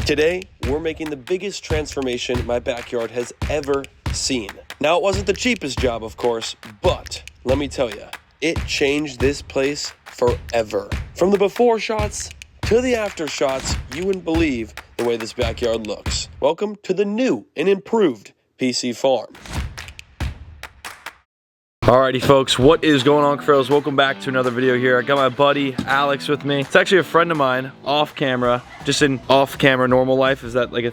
Today, we're making the biggest transformation my backyard has ever seen. Now, it wasn't the cheapest job, of course, but let me tell you, it changed this place forever. From the before shots to the after shots, you wouldn't believe the way this backyard looks. Welcome to the new and improved PC Farm. Alrighty folks, what is going on, Cuffaros? Welcome back to another video here. I got my buddy Alex with me. It's actually a friend of mine, off camera, just in off camera normal life. Is that like a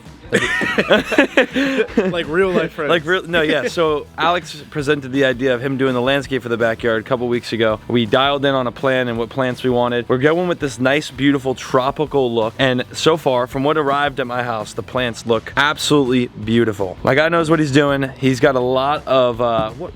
like real life friends? Like real? No, yeah. So Alex presented the idea of him doing the landscape for the backyard a couple weeks ago. We dialed in on a plan and what plants we wanted. We're going with this nice, beautiful tropical look. And so far, from what arrived at my house, the plants look absolutely beautiful. My guy knows what he's doing. He's got a lot of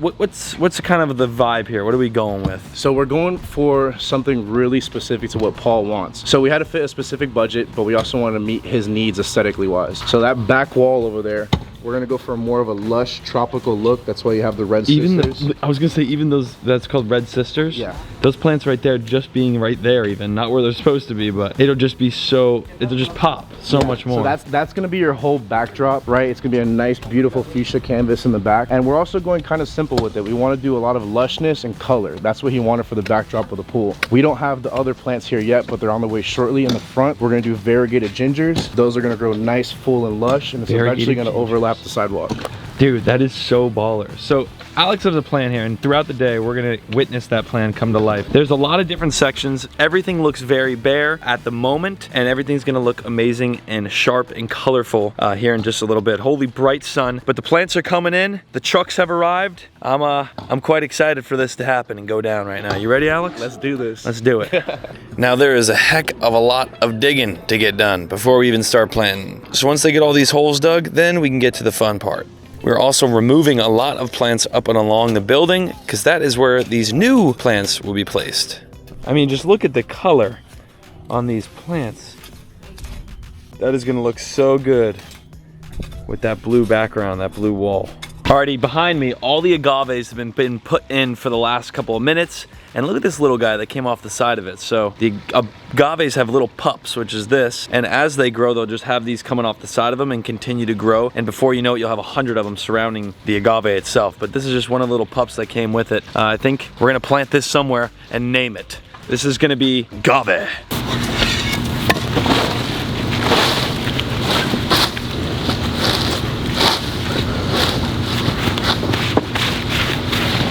what's kind of the vibe here? What are we going with? So we're going for something really specific to what Paul wants. So we had to fit a specific budget, but we also wanted to meet his needs aesthetically wise. So that back wall over there, we're gonna go for more of a lush tropical look. That's why you have the red sisters. I was gonna say, even those, that's called red sisters. Yeah. Those plants right there, just being right there, even not where they're supposed to be, but it'll just be so, it'll just pop so much more. So that's gonna be your whole backdrop, right? It's gonna be a nice, beautiful fuchsia canvas in the back, and we're also going kind of simple with it. We want to do a lot of lushness and color. That's what he wanted for the backdrop of the pool. We don't have the other plants here yet, but they're on the way shortly. In the front, we're gonna do variegated gingers. Those are gonna grow nice, full, and lush, and it's eventually gonna overlap the sidewalk. Dude, that is so baller. So Alex has a plan here, and throughout the day, we're gonna witness that plan come to life. There's a lot of different sections. Everything looks very bare at the moment, and everything's gonna look amazing and sharp and colorful here in just a little bit. Holy bright sun, but the plants are coming in. The trucks have arrived. I'm quite excited for this to happen and go down right now. You ready, Alex? Let's do this. Let's do it. Now, there is a heck of a lot of digging to get done before we even start planting. So once they get all these holes dug, then we can get to the fun part. We're also removing a lot of plants up and along the building because that is where these new plants will be placed. I mean, just look at the color on these plants. That is gonna look so good with that blue background, that blue wall. Alrighty, behind me, all the agaves have been put in for the last couple of minutes. And look at this little guy that came off the side of it. So the agaves have little pups, which is this. And as they grow, they'll just have these coming off the side of them and continue to grow. And before you know it, you'll have 100 of them surrounding the agave itself. But this is just one of the little pups that came with it. I think we're gonna plant this somewhere and name it. This is gonna be agave.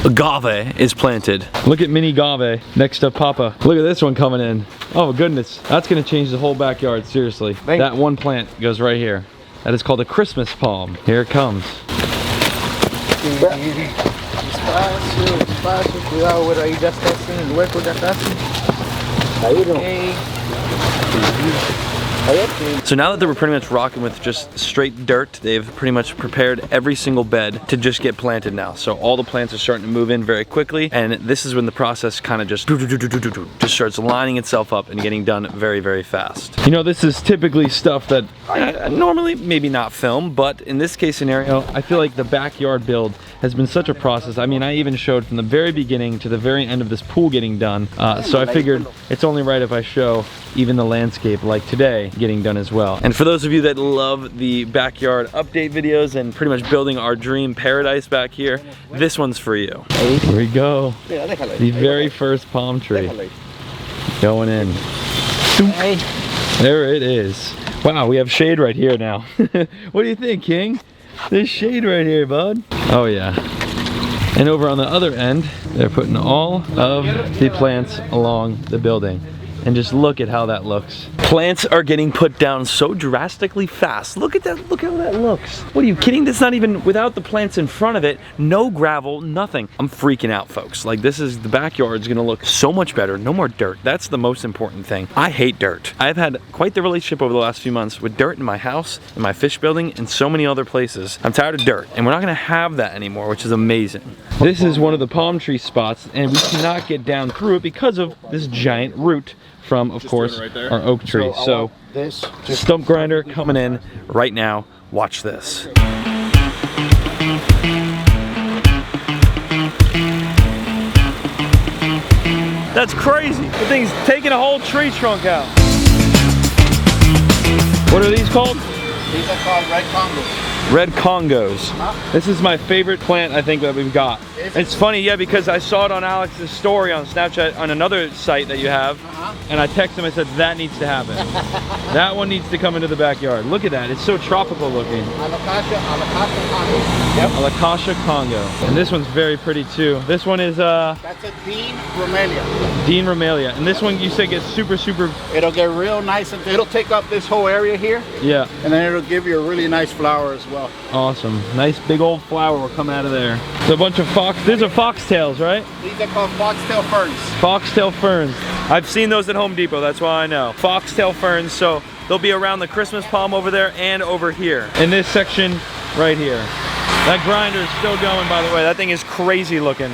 Agave is planted. Look at mini agave next to Papa. Look at this one coming in. Oh goodness, that's gonna change the whole backyard, seriously. That one plant goes right here. That is called a Christmas palm. Here it comes. So now that they were pretty much rocking with just straight dirt, they've pretty much prepared every single bed to just get planted now. So all the plants are starting to move in very quickly, and this is when the process kind of just starts lining itself up and getting done very, very fast. You know, this is typically stuff that I normally maybe not film, but in this case scenario, I feel like the backyard build has been such a process. I mean, I even showed from the very beginning to the very end of this pool getting done. So I figured it's only right if I show even the landscape like today getting done as well. And for those of you that love the backyard update videos and pretty much building our dream paradise back here, this one's for you. Here we go. The very first palm tree going in. There it is. Wow, we have shade right here now. What do you think, King? There's shade right here, bud. Oh yeah. And over on the other end, they're putting all of the plants along the building. And just look at how that looks. Plants are getting put down so drastically fast. Look at that, look how that looks. What are you kidding? That's not even, without the plants in front of it, no gravel, nothing. I'm freaking out, folks. Like, this is, the backyard's gonna look so much better. No more dirt. That's the most important thing. I hate dirt. I've had quite the relationship over the last few months with dirt in my house, in my fish building, and so many other places. I'm tired of dirt, and we're not gonna have that anymore, which is amazing. This is one of the palm tree spots, and we cannot get down through it because of this giant root from, of course, our oak tree. So this stump grinder coming in right now. Watch this. That's crazy. The thing's taking a whole tree trunk out. What are these called? These are called red Congos. Red Congos. This is my favorite plant I think that we've got. It's funny, yeah, because I saw it on Alex's story on Snapchat on another site that you have, and I texted him and said that needs to happen. That one needs to come into the backyard. Look at that, it's so tropical looking. Alocasia Congo. Yep. Alocasia Congo. And this one's very pretty too. This one is that's a Dean Romelia. Dean Romelia. And this one you say gets super. It'll get real nice and it'll take up this whole area here. Yeah. And then it'll give you a really nice flower as well. Awesome. Nice big old flower will come out of there. So a bunch of these are foxtails, right? These are called foxtail ferns. Foxtail ferns. I've seen those at Home Depot, that's why I know. Foxtail ferns, so they'll be around the Christmas palm over there and over here. In this section right here. That grinder is still going, by the way. That thing is crazy looking.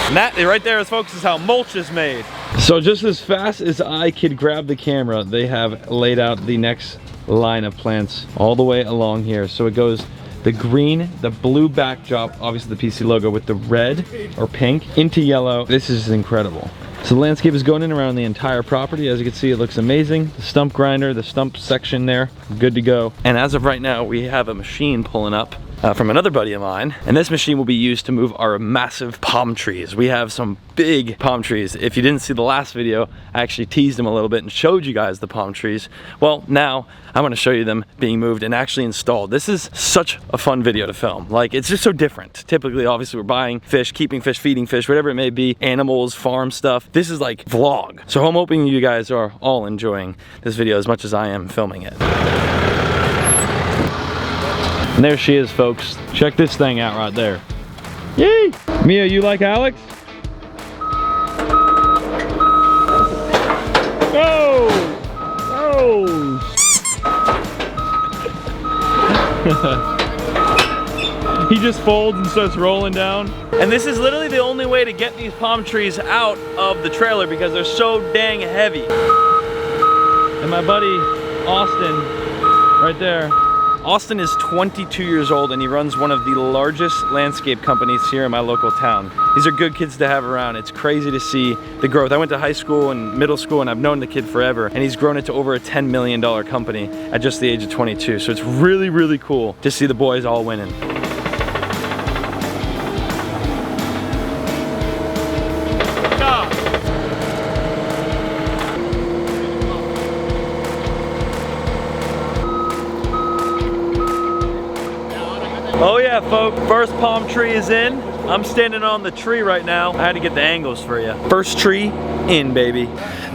And that right there, folks, is how mulch is made. So just as fast as I could grab the camera, they have laid out the next line of plants all the way along here. So it goes the green, the blue backdrop, obviously the PC logo, with the red or pink into yellow. This is incredible. So the landscape is going in around the entire property. As you can see, it looks amazing. The stump grinder, the stump section there, good to go. And as of right now, we have a machine pulling up from another buddy of mine, and this machine will be used to move our massive palm trees. We have some big palm trees. If you didn't see the last video, I actually teased them a little bit and showed you guys the palm trees. Well, now I'm going to show you them being moved and actually installed. This is such a fun video to film. Like, it's just so different. Typically, obviously, we're buying fish, keeping fish, feeding fish, whatever it may be, animals, farm stuff. This is like vlog. So I'm hoping you guys are all enjoying this video as much as I am filming it. And there she is, folks. Check this thing out right there. Yay! Mia, you like Alex? Oh! Oh! He just folds and starts rolling down. And this is literally the only way to get these palm trees out of the trailer because they're so dang heavy. And my buddy, Austin, right there. Austin is 22 years old and he runs one of the largest landscape companies here in my local town. These are good kids to have around. It's crazy to see the growth. I went to high school and middle school and I've known the kid forever, and he's grown it to over a $10 million company at just the age of 22. So it's really, really cool to see the boys all winning. Oh yeah, folks, first palm tree is in. I'm standing on the tree right now. I had to get the angles for you. First tree in, baby.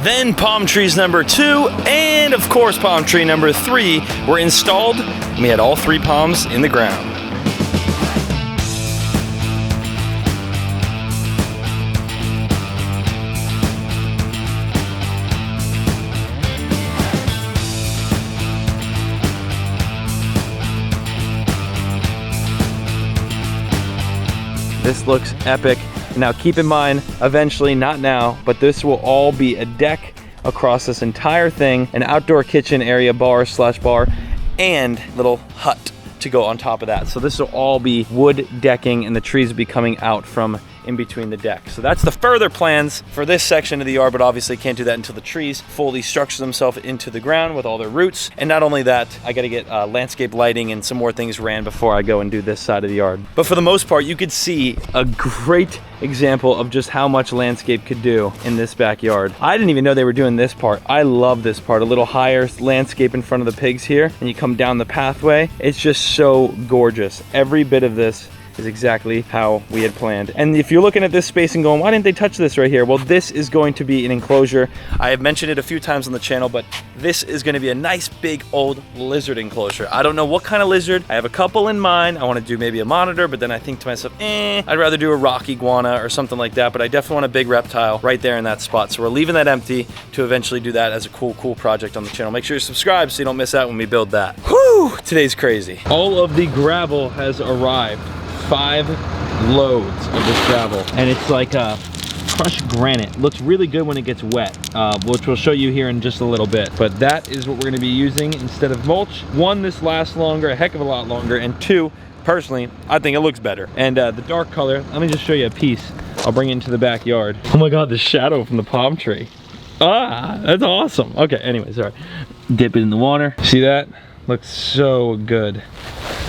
Then palm trees number 2 and of course palm tree number 3 were installed. And we had all 3 palms in the ground. This looks epic. Now keep in mind, eventually, not now, but this will all be a deck across this entire thing, an outdoor kitchen area, bar/bar, and little hut to go on top of that. So this will all be wood decking and the trees will be coming out from in between the deck. So that's the further plans for this section of the yard, but obviously can't do that until the trees fully structure themselves into the ground with all their roots. And not only that, I gotta get landscape lighting and some more things ran before I go and do this side of the yard. But for the most part, you could see a great example of just how much landscape could do in this backyard. I didn't even know they were doing this part. I love this part, a little higher landscape in front of the pigs here, and you come down the pathway. It's just so gorgeous. Every bit of this is exactly how we had planned. And if you're looking at this space and going, why didn't they touch this right here? Well, this is going to be an enclosure. I have mentioned it a few times on the channel, but this is gonna be a nice big old lizard enclosure. I don't know what kind of lizard. I have a couple in mind. I wanna do maybe a monitor, but then I think to myself, I'd rather do a rock iguana or something like that, but I definitely want a big reptile right there in that spot. So we're leaving that empty to eventually do that as a cool project on the channel. Make sure you subscribe so you don't miss out when we build that. Whew, today's crazy. All of the gravel has arrived. 5 loads of this gravel, and it's like crushed granite. Looks really good when it gets wet, which we'll show you here in just a little bit. But that is what we're going to be using instead of mulch. 1, this lasts longer, a heck of a lot longer, and 2, personally, I think it looks better. And the dark color, let me just show you a piece. I'll bring it into the backyard. Oh my god, the shadow from the palm tree. Ah, that's awesome. Okay, anyway, sorry. Dip it in the water. See that? Looks so good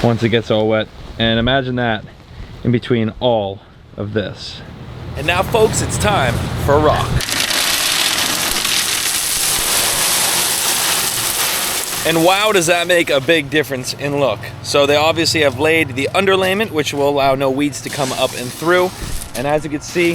once it gets all wet. And imagine that in between all of this. And now, folks, it's time for a rock. And wow, does that make a big difference in look. So they obviously have laid the underlayment, which will allow no weeds to come up and through. And as you can see,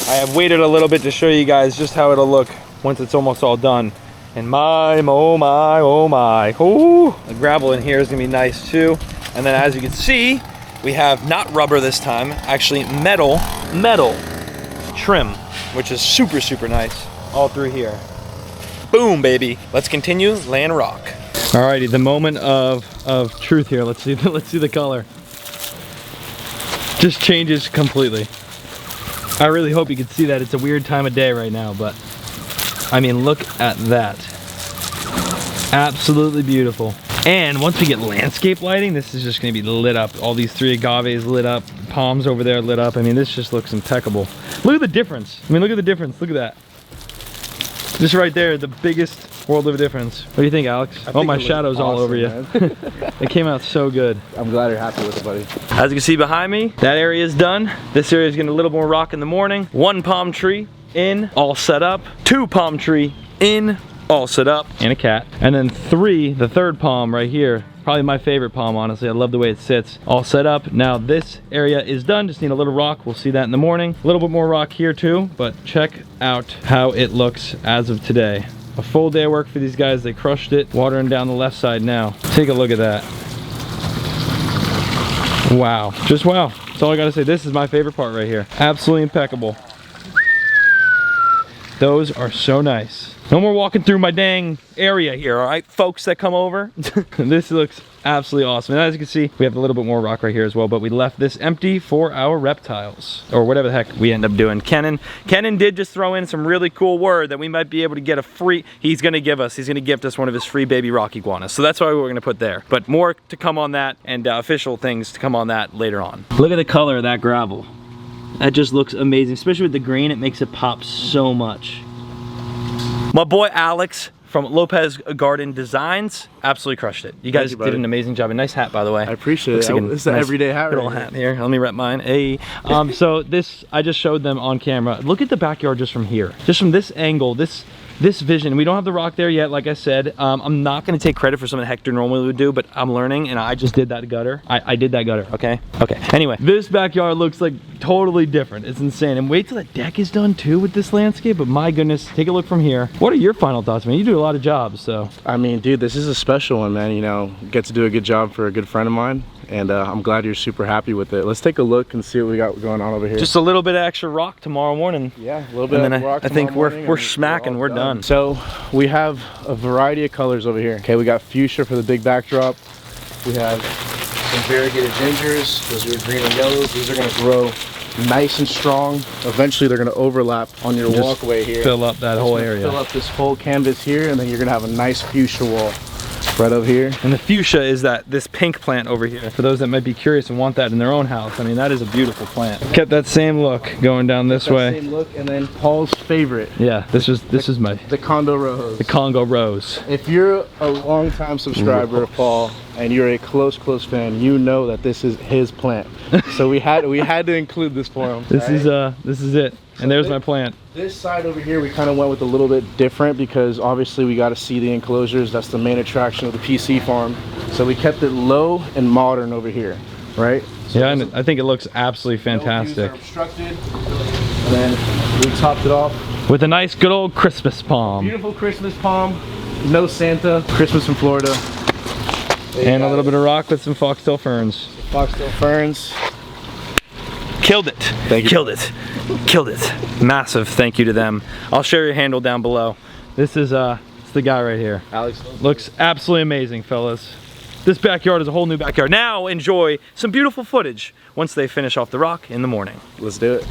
I have waited a little bit to show you guys just how it'll look once it's almost all done. And my, oh my, oh my, oh, the gravel in here is gonna be nice too. And then as you can see, we have not rubber this time, actually metal trim, which is super, super nice all through here. Boom, baby. Let's continue laying rock. Alrighty, the moment of truth here. Let's see the color. Just changes completely. I really hope you can see that. It's a weird time of day right now, but I mean, look at that. Absolutely beautiful. And once we get landscape lighting, this is just gonna be lit up. All these 3 agaves lit up, palms over there lit up. I mean, this just looks impeccable. Look at the difference. I mean, look at the difference. Look at that. Just right there, the biggest world of difference. What do you think, Alex? Oh, my shadow's awesome, all over you. It came out so good. I'm glad you're happy with it, buddy. As you can see behind me, that area is done. This area is getting a little more rock in the morning. 1 palm tree in, all set up. 2 palm tree in, all set up, and a cat. And then 3, the 3rd palm right here. Probably my favorite palm, honestly. I love the way it sits. All set up. Now this area is done. Just need a little rock. We'll see that in the morning. A little bit more rock here too, but check out how it looks as of today. A full day of work for these guys. They crushed it. Watering down the left side now. Take a look at that. Wow. Just wow. That's all I gotta say. This is my favorite part right here. Absolutely impeccable. Those are so nice. No more walking through my dang area here, all right, folks that come over. This looks absolutely awesome. And as you can see, we have a little bit more rock right here as well, but we left this empty for our reptiles, or whatever the heck we end up doing. Kenan did just throw in some really cool word that we might be able to get a free, he's gonna gift us one of his free baby rock iguanas. So that's why we're gonna put there. But more to come on that, and official things to come on that later on. Look at the color of that gravel. That just looks amazing, especially with the green. It makes it pop so much. My boy Alex from Lopez Garden Designs absolutely crushed it. You guys did an amazing job. A nice hat, by the way. I appreciate it. It's an everyday hat. Little hat here. Let me rep mine. Hey. So this, I just showed them on camera. Look at the backyard just from here. Just from this angle, this vision. We don't have the rock there yet, like I said. I'm not going to take credit for something Hector normally would do, but I'm learning, and I just did that gutter. I did that gutter, okay? Okay, anyway, this backyard looks like totally different. It's insane. And wait till the deck is done too with this landscape, but my goodness, take a look from here. What are your final thoughts, man? You do a lot of jobs, so. I mean, dude, this is a special one, man. You know, get to do a good job for a good friend of mine. And I'm glad you're super happy with it. Let's take a look and see what we got going on over here. Just a little bit of extra rock tomorrow morning. Yeah, a little bit of rock. I think we're smacking, we're done. So we have a variety of colors over here. Okay, we got fuchsia for the big backdrop. We have some variegated gingers. Those are green and yellows. These are gonna grow nice and strong. Eventually they're gonna overlap on your walkway here. Fill up that whole area. Fill up this whole canvas here, and then you're gonna have a nice fuchsia wall right over here. And the fuchsia is this pink plant over here. For those that might be curious and want that in their own house, I mean, that is a beautiful plant. Kept that same look going down this way. Same look, and then Paul's favorite. Yeah, this is the Congo Rose. The Congo Rose. If you're a long-time subscriber of Paul and you're a close fan, you know that this is his plant. So we had to include this for him. This is it. And there's my plant. This side over here, we kind of went with a little bit different because obviously we got to see the enclosures. That's the main attraction of the PC farm. So we kept it low and modern over here, right? So yeah, and I think it looks absolutely fantastic. No views are obstructed. And then we topped it off with a nice good old Christmas palm. Beautiful Christmas palm. No Santa. Christmas in Florida. And a little bit of rock with some foxtail ferns. Foxtail ferns. Killed it. Thank you. Killed it. Killed it. Massive thank you to them. I'll share your handle down below. This is it's the guy right here. Alex. Looks absolutely amazing, fellas. This backyard is a whole new backyard. Now enjoy some beautiful footage once they finish off the rock in the morning. Let's do it.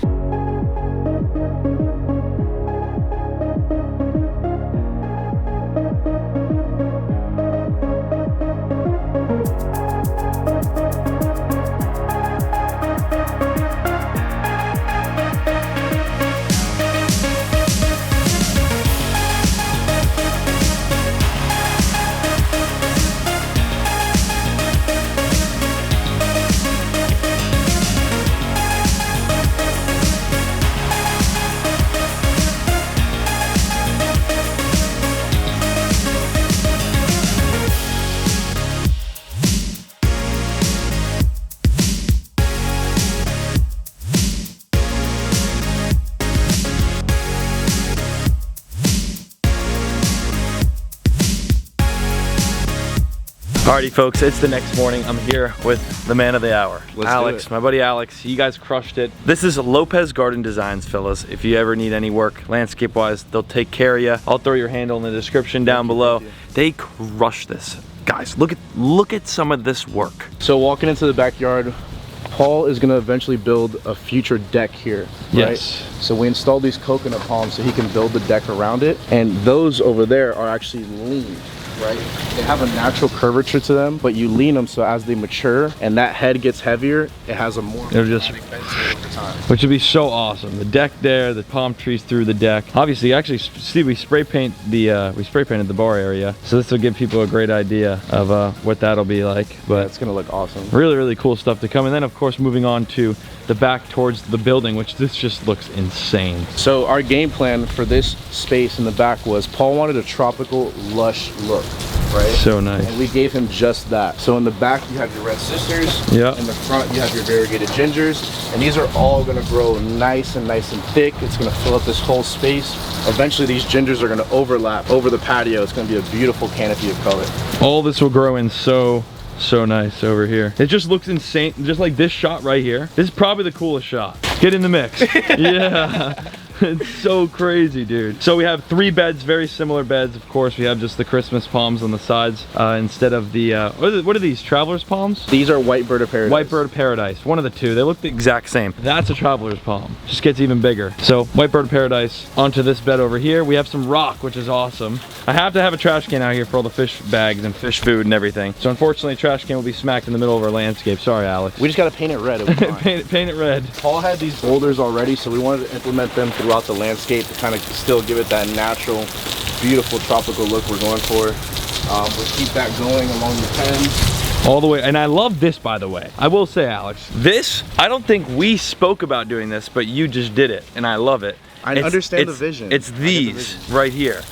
Alrighty folks, it's the next morning. I'm here with the man of the hour, Alex, my buddy Alex. You guys crushed it. This is Lopez Garden Designs, fellas. If you ever need any work, landscape wise, they'll take care of you. I'll throw your handle in the description down below. They crush this. Guys, look at some of this work. So walking into the backyard, Paul is gonna eventually build a future deck here, right? Yes. So we installed these coconut palms so he can build the deck around it. And those over there are actually lean, right? They have a natural curvature to them, but you lean them so as they mature and that head gets heavier, it has a more dramatic bend to it over time. Which would be so awesome. The deck there, the palm trees through the deck. Obviously, actually, see, we spray painted the bar area, so this will give people a great idea of what that'll be like. But it's gonna look awesome. Really cool stuff to come. And then, of course, moving on to the back towards the building, which this just looks insane. So our game plan for this space in the back was Paul wanted a tropical, lush look, right? So nice. And we gave him just that. So in the back you have your red sisters. Yeah. In the front you have your variegated gingers, and these are all gonna grow nice and thick. It's gonna fill up this whole space. Eventually these gingers are gonna overlap over the patio. It's gonna be a beautiful canopy of color. All this will grow in so nice over here. It just looks insane. Just like this shot right here. This is probably the coolest shot. Get in the mix. Yeah. It's so crazy, dude. So we have 3 beds, very similar beds. Of course, we have just the Christmas palms on the sides instead of the, what are these, traveler's palms? These are white bird of paradise. White bird of paradise, one of the two. They look the exact same. That's a traveler's palm. Just gets even bigger. So white bird of paradise onto this bed over here. We have some rock, which is awesome. I have to have a trash can out here for all the fish bags and fish food and everything. So unfortunately, trash can will be smacked in the middle of our landscape. Sorry, Alex. We just gotta paint it red. paint it red. Paul had these boulders already, so we wanted to implement them throughout the landscape to kind of still give it that natural, beautiful tropical look we're going for. We'll keep that going along the pens. All the way, and I love this, by the way. I will say, Alex, this, I don't think we spoke about doing this, but you just did it, and I love it. I understand the vision. It's these right here.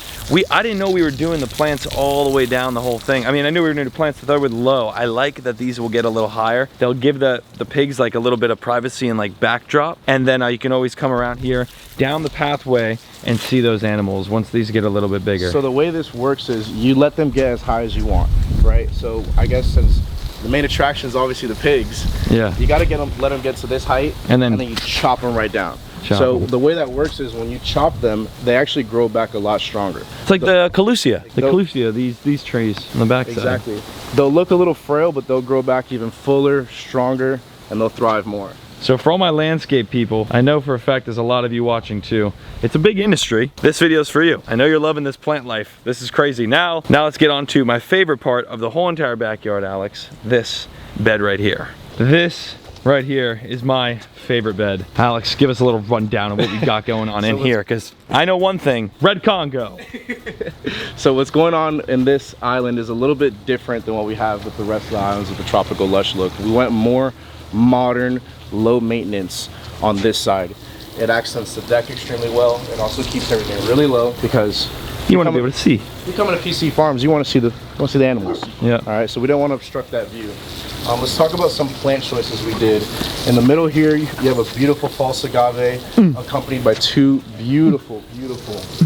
I didn't know we were doing the plants all the way down the whole thing. I mean, I knew we were gonna do plants that were low. I like that these will get a little higher. They'll give the pigs like a little bit of privacy and like backdrop. And then you can always come around here down the pathway and see those animals once these get a little bit bigger. So the way this works is you let them get as high as you want, right? So I guess since the main attraction is obviously the pigs, yeah, you gotta let them get to this height, and then you chop them right down. So the way that works is when you chop them, they actually grow back a lot stronger. It's like the Calusia. The Calusia, these trees on the backside. Exactly. They'll look a little frail, but they'll grow back even fuller, stronger, and they'll thrive more. So for all my landscape people, I know for a fact there's a lot of you watching too. It's a big industry. This video's for you. I know you're loving this plant life. This is crazy. Now let's get on to my favorite part of the whole entire backyard, Alex. This bed right here. This right here is my favorite bed. Alex, give us a little rundown of what we got going on in here, because I know one thing, Red Congo. So what's going on in this island is a little bit different than what we have with the rest of the islands with the tropical lush look. We went more modern, low maintenance on this side. It accents the deck extremely well. It also keeps everything really low because you want to be able to see. You come into PC Farms, you want to see the animals. Yeah. All right, so we don't want to obstruct that view. Let's talk about some plant choices we did. In the middle here, you have a beautiful false agave accompanied by 2 beautiful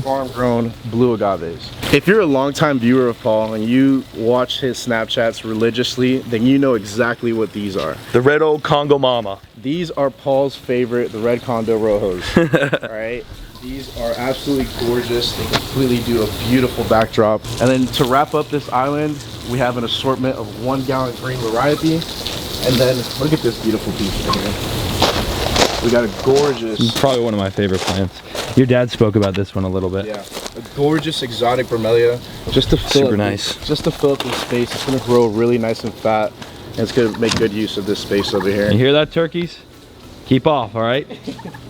farm-grown blue agaves. If you're a longtime viewer of Paul and you watch his Snapchats religiously, then you know exactly what these are. The red old Congo mama. These are Paul's favorite, the red Condo Rojos. All right. These are absolutely gorgeous. They completely do a beautiful backdrop. And then to wrap up this island, we have an assortment of 1-gallon green variety. And then look at this beautiful piece right here. We got a gorgeous... Probably one of my favorite plants. Your dad spoke about this one a little bit. Yeah, a gorgeous exotic bromelia. Just to fill Super nice. Just to fill up this space. It's gonna grow really nice and fat. And it's gonna make good use of this space over here. You hear that, turkeys? Keep off, all right?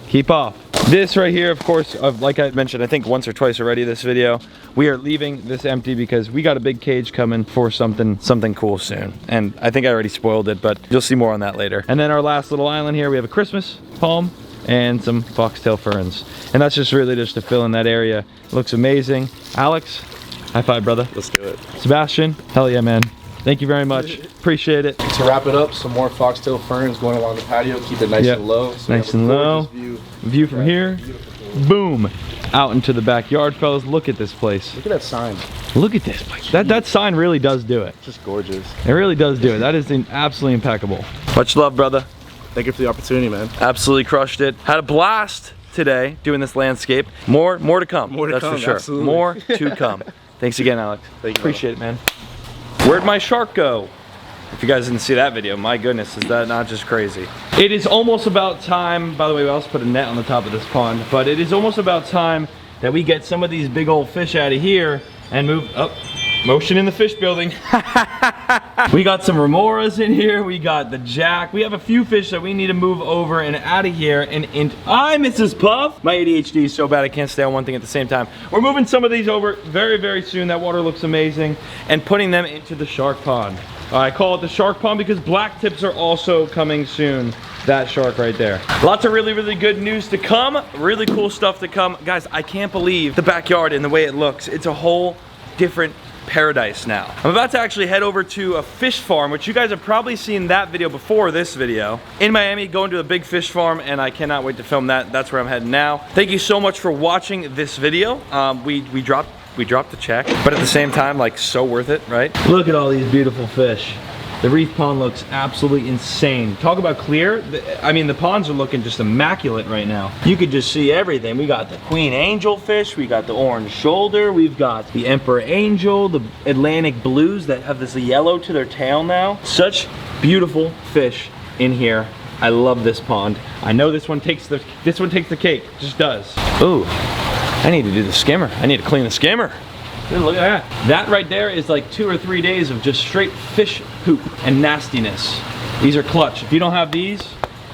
Keep off. This right here, of course, like I mentioned, I think once or twice already this video, we are leaving this empty because we got a big cage coming for something cool soon. And I think I already spoiled it, but you'll see more on that later. And then our last little island here, we have a Christmas palm and some foxtail ferns. And that's just really just to fill in that area. It looks amazing. Alex, high five, brother. Let's do it. Sebastian, hell yeah, man. Thank you very much. Appreciate it. To wrap it up, some more foxtail ferns going along the patio. Keep it nice and low. So nice and low. View from here. Boom. out into the backyard, fellas. Look at this place. Look at that sign. Look at this place. That sign really does do it. It's just gorgeous. It really does do it. That is absolutely impeccable. Much love, brother. Thank you for the opportunity, man. Absolutely crushed it. Had a blast today doing this landscape. More to come. More to that's come, for sure. absolutely. More to come. Thanks again, Alex. Thank you, appreciate it, man. Where'd my shark go? If you guys didn't see that video, my goodness, is that not just crazy? It is almost about time. By the way, we also put a net on the top of this pond, but it is almost about time that we get some of these big old fish out of here and move up. Motion in the fish building. We got some remoras in here. We got the jack. We have a few fish that we need to move over and out of here. And hi, Mrs. Puff. My ADHD is so bad I can't stay on one thing at the same time. We're moving some of these over very, very soon. That water looks amazing. And putting them into the shark pond. I call it the shark pond because black tips are also coming soon. That shark right there. Lots of really, really good news to come. Really cool stuff to come. Guys, I can't believe the backyard and the way it looks. It's a whole different paradise now. I'm about to actually head over to a fish farm, which you guys have probably seen that video before this video. In Miami, going to a big fish farm, and I cannot wait to film that. That's where I'm heading now. Thank you so much for watching this video. We dropped the check, but at the same time, like, so worth it, right? Look at all these beautiful fish. The reef pond looks absolutely insane. Talk about clear. I mean, the ponds are looking just immaculate right now. You could just see everything. We got the queen angel fish, we got the orange shoulder, we've got the emperor angel, the Atlantic blues that have this yellow to their tail now. Such beautiful fish in here. I love this pond. I know this one takes the cake. It just does. Ooh, I need to do the skimmer. I need to clean the skimmer. Look at that. That right there is like 2 or 3 days of just straight fish poop and nastiness. These are clutch. If you don't have these,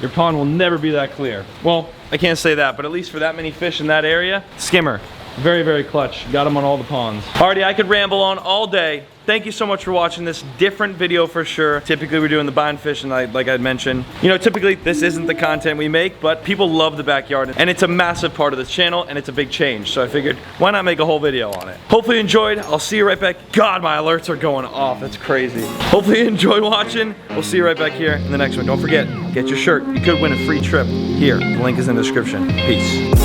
your pond will never be that clear. Well, I can't say that, but at least for that many fish in that area, skimmer. Very, very clutch. Got them on all the ponds. Alrighty, I could ramble on all day. Thank you so much for watching this different video for sure. Typically we're doing the bind fish, and like I mentioned, you know, typically this isn't the content we make, but people love the backyard and it's a massive part of this channel and it's a big change. So I figured, why not make a whole video on it? Hopefully you enjoyed. I'll see you right back. God, my alerts are going off. That's crazy. Hopefully you enjoyed watching. We'll see you right back here in the next one. Don't forget, get your shirt. You could win a free trip here. The link is in the description. Peace.